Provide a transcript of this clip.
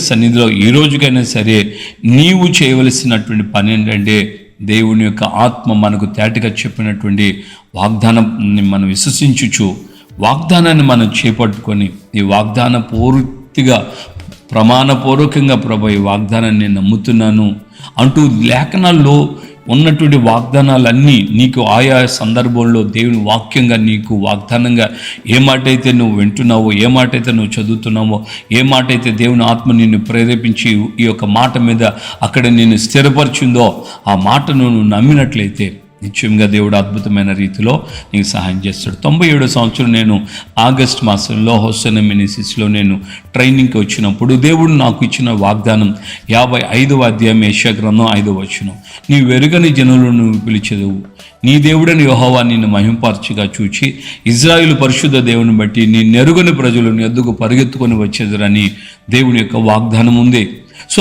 సన్నిధిలో ఈ రోజుకైనా సరే నీవు చేయవలసినటువంటి పని ఏంటంటే, దేవుని యొక్క ఆత్మ మనకు తేటగా చెప్పినటువంటి వాగ్దానాన్ని మనం విశ్వసించుచు వాగ్దానాన్ని మనం చేపట్టుకొని ఈ వాగ్దాన పూర్తిగా ప్రమాణపూర్వకంగా ప్రభు ఈ వాగ్దానాన్ని నేను నమ్ముతున్నాను అంటూ లేఖనాల్లో ఉన్నటువంటి వాగ్దానాలన్నీ నీకు ఆయా సందర్భంలో దేవుని వాక్యంగా నీకు వాగ్దానంగా ఏ మాట అయితే నువ్వు వింటున్నావో, ఏ మాట అయితే నువ్వు చదువుతున్నావో, ఏ మాట అయితే దేవుని ఆత్మ నిన్ను ప్రేరేపించి ఈ యొక్క మాట మీద అక్కడ నిన్ను స్థిరపరిచిందో ఆ మాటను నువ్వు నమ్మినట్లయితే నిశ్చయంగా దేవుడు అద్భుతమైన రీతిలో నీకు సహాయం చేస్తాడు. 97 సంవత్సరం నేను ఆగస్ట్ మాసంలో హోసన్న మినిస్ట్రీస్లో నేను ట్రైనింగ్కి వచ్చినప్పుడు దేవుడు నాకు ఇచ్చిన వాగ్దానం 55వ అధ్యాయం యెషయా గ్రంథం 5వ వచనం, నీ వెరుగని జనులను నువ్వు పిలిచెదవు, నీ దేవుడని యెహోవా నిన్ను మహింపరచుగా చూచి ఇజ్రాయేలు పరిశుద్ధ దేవుని బట్టి నీ నెరుగని ప్రజలు నీ యొద్దకు పరిగెత్తుకొని వచ్చేదరని దేవుని యొక్క వాగ్దానం ఉంది. సో